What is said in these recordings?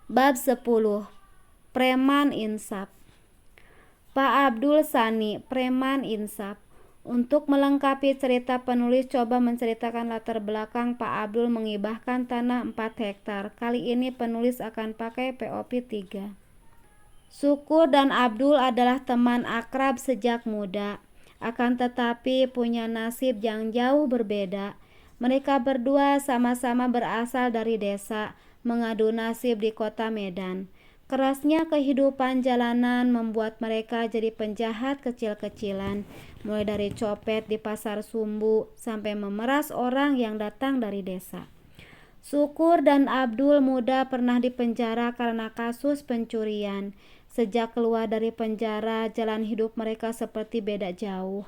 Bab 10. Preman Insaf. Pak Abdul Sani, preman insaf. Untuk melengkapi cerita, penulis coba menceritakan latar belakang Pak Abdul mengibahkan tanah 4 hektar. Kali ini penulis akan pakai POV 3. Syukur dan Abdul adalah teman akrab sejak muda, akan tetapi punya nasib yang jauh berbeda. Mereka berdua sama-sama berasal dari desa, mengadu nasib di kota Medan. Kerasnya kehidupan jalanan membuat mereka jadi penjahat kecil-kecilan, mulai dari copet di pasar Sumbu sampai memeras orang yang datang dari desa. Syukur dan Abdul muda pernah dipenjara karena kasus pencurian. Sejak keluar dari penjara, jalan hidup mereka seperti beda jauh.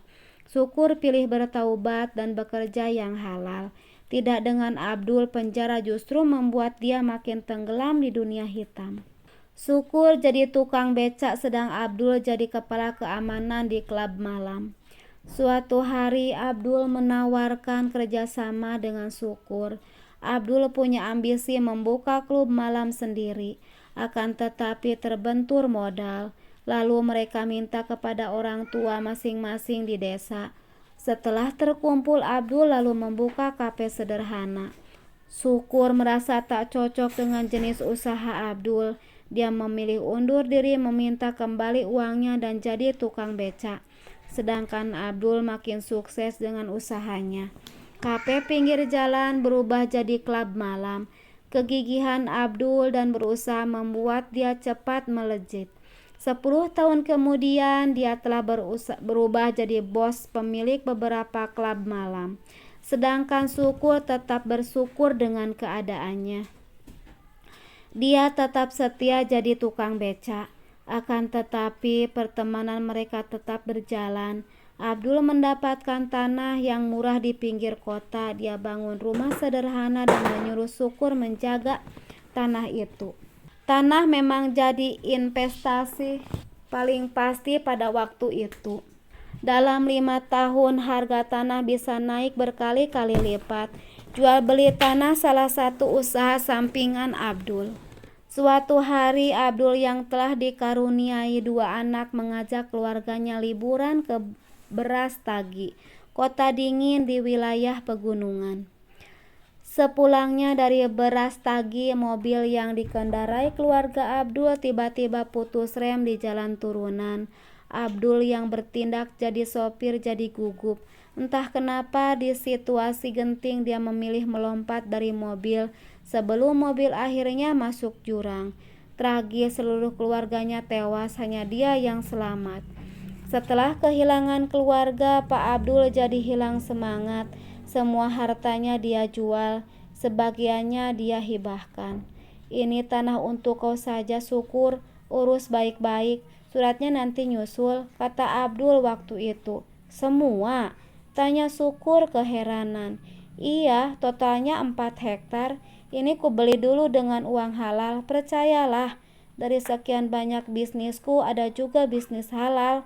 Syukur pilih bertaubat dan bekerja yang halal. Tidak dengan Abdul, penjara justru membuat dia makin tenggelam di dunia hitam. Syukur jadi tukang becak, sedang Abdul jadi kepala keamanan di klub malam. Suatu hari Abdul menawarkan kerjasama dengan Syukur. Abdul punya ambisi membuka klub malam sendiri, akan tetapi terbentur modal. Lalu mereka minta kepada orang tua masing-masing di desa. Setelah terkumpul, Abdul lalu membuka kafe sederhana. Syukur merasa tak cocok dengan jenis usaha Abdul. Dia memilih undur diri, meminta kembali uangnya dan jadi tukang becak. Sedangkan Abdul makin sukses dengan usahanya. Kafe pinggir jalan berubah jadi klub malam. Kegigihan Abdul dan berusaha membuat dia cepat melejit. 10 tahun kemudian dia telah berubah jadi bos pemilik beberapa klub malam. Sedangkan Syukur tetap bersyukur dengan keadaannya. Dia tetap setia jadi tukang becak. Akan tetapi pertemanan mereka tetap berjalan. Abdul mendapatkan tanah yang murah di pinggir kota. Dia bangun rumah sederhana dan menyuruh Syukur menjaga tanah itu. Tanah memang jadi investasi paling pasti pada waktu itu. Dalam 5 tahun harga tanah bisa naik berkali-kali lipat. Jual beli tanah salah satu usaha sampingan Abdul. Suatu hari Abdul yang telah dikaruniai 2 anak mengajak keluarganya liburan ke Brastagi, kota dingin di wilayah pegunungan. Sepulangnya dari Brastagi, mobil yang dikendarai keluarga Abdul tiba-tiba putus rem di jalan turunan. Abdul yang bertindak jadi sopir jadi gugup. Entah kenapa di situasi genting dia memilih melompat dari mobil sebelum mobil akhirnya masuk jurang. Tragis, seluruh keluarganya tewas, hanya dia yang selamat. Setelah kehilangan keluarga, Pak Abdul jadi hilang semangat. Semua hartanya dia jual, sebagiannya dia hibahkan. Ini tanah untuk kau saja, Syukur, urus baik-baik, suratnya nanti nyusul, kata Abdul waktu itu. Semua? Tanya Syukur keheranan. Iya, totalnya 4 hektar. Ini ku beli dulu dengan uang halal, percayalah. Dari sekian banyak bisnisku ada juga bisnis halal,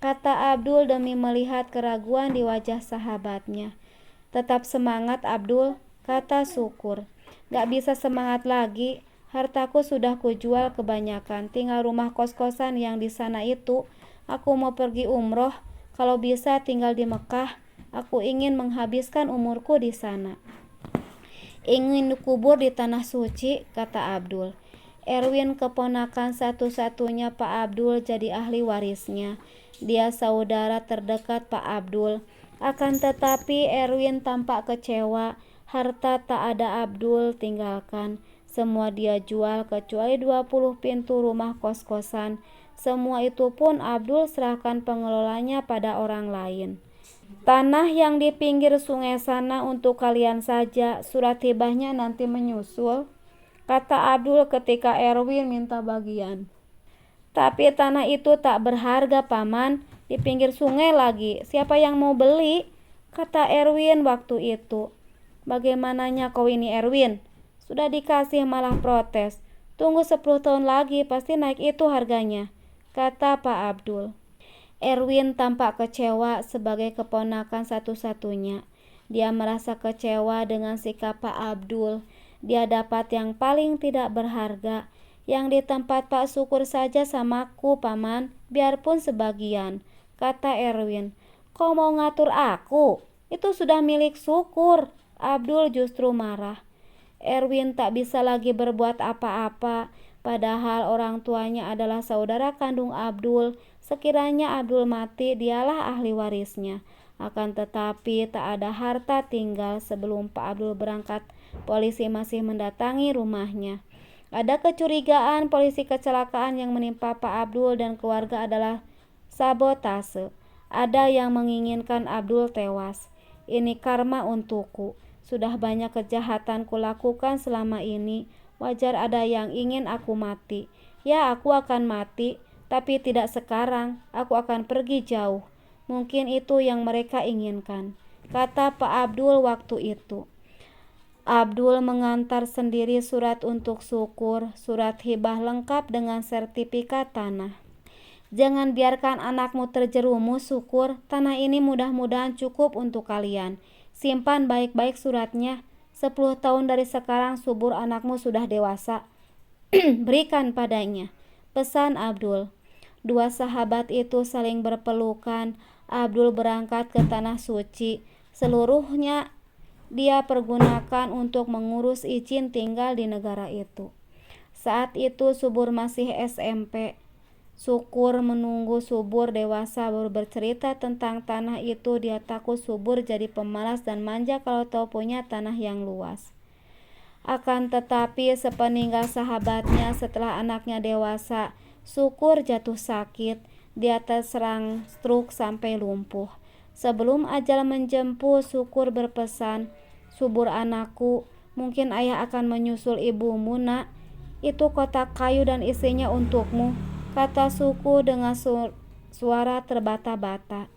kata Abdul demi melihat keraguan di wajah sahabatnya. Tetap semangat Abdul, kata Syukur. Gak bisa semangat lagi, hartaku sudah kujual kebanyakan, tinggal rumah kos-kosan yang di sana itu. Aku mau pergi umroh, kalau bisa tinggal di Mekah. Aku ingin menghabiskan umurku di sana. Ingin dikubur di tanah suci, kata Abdul. Erwin, keponakan satu-satunya Pak Abdul, jadi ahli warisnya. Dia saudara terdekat Pak Abdul. Akan tetapi Erwin tampak kecewa. Harta tak ada Abdul tinggalkan. Semua dia jual kecuali 20 pintu rumah kos-kosan. Semua itu pun Abdul serahkan pengelolanya pada orang lain. Tanah yang di pinggir sungai sana untuk kalian saja, surat hibahnya nanti menyusul, kata Abdul ketika Erwin minta bagian. Tapi tanah itu tak berharga paman, di pinggir sungai lagi, siapa yang mau beli? Kata Erwin waktu itu. Bagaimananya kau ini Erwin? Sudah dikasih malah protes. Tunggu 10 tahun lagi pasti naik itu harganya, kata Pak Abdul. Erwin tampak kecewa sebagai keponakan satu-satunya. Dia merasa kecewa dengan sikap Pak Abdul. Dia dapat yang paling tidak berharga. Yang di tempat Pak Syukur saja samaku, Paman, biarpun sebagian, kata Erwin. Kau mau ngatur aku? Itu sudah milik Syukur. Abdul justru marah. Erwin tak bisa lagi berbuat apa-apa, padahal orang tuanya adalah saudara kandung Abdul. Sekiranya Abdul mati, dialah ahli warisnya. Akan tetapi tak ada harta tinggal. Sebelum Pak Abdul berangkat, polisi masih mendatangi rumahnya. Ada kecurigaan polisi kecelakaan yang menimpa Pak Abdul dan keluarga adalah sabotase. Ada yang menginginkan Abdul tewas. Ini karma untukku. Sudah banyak kejahatan kulakukan selama ini. Wajar ada yang ingin aku mati. Ya, aku akan mati, tapi tidak sekarang. Aku akan pergi jauh. Mungkin itu yang mereka inginkan, kata Pak Abdul waktu itu. Abdul mengantar sendiri surat untuk Syukur, surat hibah lengkap dengan sertifikat tanah. Jangan biarkan anakmu terjerumus, Syukur. Tanah ini mudah-mudahan cukup untuk kalian. Simpan baik-baik suratnya. 10 tahun dari sekarang subur anakmu sudah dewasa. Berikan padanya, pesan Abdul. Dua sahabat itu saling berpelukan. Abdul berangkat ke tanah suci. Seluruhnya dia pergunakan untuk mengurus izin tinggal di negara itu. Saat itu Subur masih SMP. Syukur menunggu Subur dewasa baru bercerita tentang tanah itu. Dia takut Subur jadi pemalas dan manja kalau tahu punya tanah yang luas. Akan tetapi sepeninggal sahabatnya setelah anaknya dewasa, Syukur jatuh sakit. Dia terserang stroke sampai lumpuh. Sebelum ajal menjemput, Syukur berpesan, Subur anakku, mungkin ayah akan menyusul ibumu, nak. Itu kotak kayu dan isinya untukmu, kata Syukur dengan suara terbata-bata.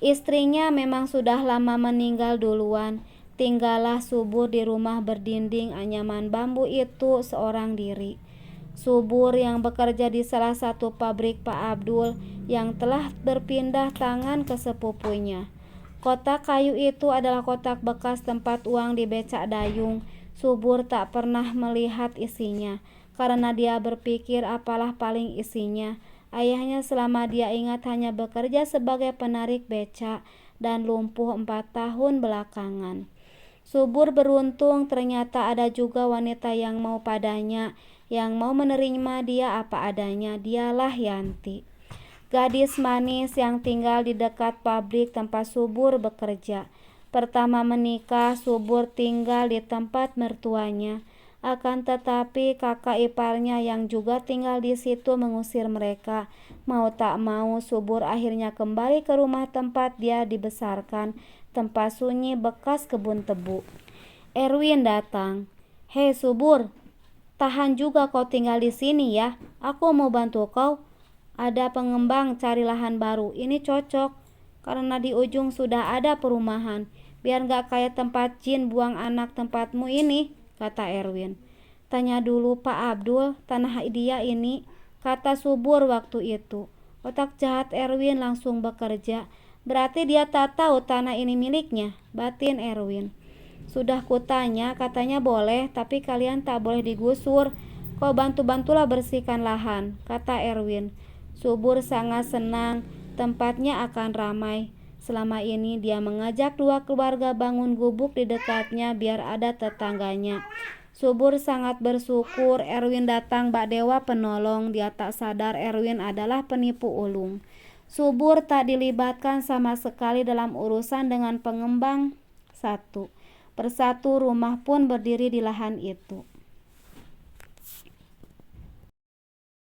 Istrinya memang sudah lama meninggal duluan. Tinggallah Subur di rumah berdinding anyaman bambu itu seorang diri. Subur yang bekerja di salah satu pabrik Pak Abdul yang telah berpindah tangan ke sepupunya. Kotak kayu itu adalah kotak bekas tempat uang di becak dayung. Subur tak pernah melihat isinya, karena dia berpikir apalah paling isinya. Ayahnya selama dia ingat hanya bekerja sebagai penarik becak dan lumpuh 4 tahun belakangan. Subur beruntung ternyata ada juga wanita yang mau padanya, yang mau menerima dia apa adanya. Dialah Yanti, gadis manis yang tinggal di dekat pabrik tempat Subur bekerja. Pertama menikah, Subur tinggal di tempat mertuanya. Akan tetapi kakak iparnya yang juga tinggal di situ mengusir mereka. Mau tak mau, Subur akhirnya kembali ke rumah tempat dia dibesarkan, tempat sunyi bekas kebun tebu. Erwin datang. Hei Subur, tahan juga kau tinggal di sini ya. Aku mau bantu kau. Ada pengembang cari lahan baru. Ini cocok karena di ujung sudah ada perumahan. Biar gak kayak tempat jin buang anak tempatmu ini, kata Erwin. Tanya dulu Pak Abdul, tanah dia ini, kata Subur waktu itu. Otak jahat Erwin langsung bekerja. Berarti dia tak tahu tanah ini miliknya, batin Erwin. Sudah kutanya, katanya boleh, tapi kalian tak boleh digusur. Kau bantu-bantulah bersihkan lahan, kata Erwin. Subur sangat senang, tempatnya akan ramai. Selama ini dia mengajak dua keluarga bangun gubuk di dekatnya biar ada tetangganya. Subur sangat bersyukur Erwin datang bak dewa penolong. Dia tak sadar Erwin adalah penipu ulung. Subur tak dilibatkan sama sekali dalam urusan dengan pengembang. Satu persatu rumah pun berdiri di lahan itu.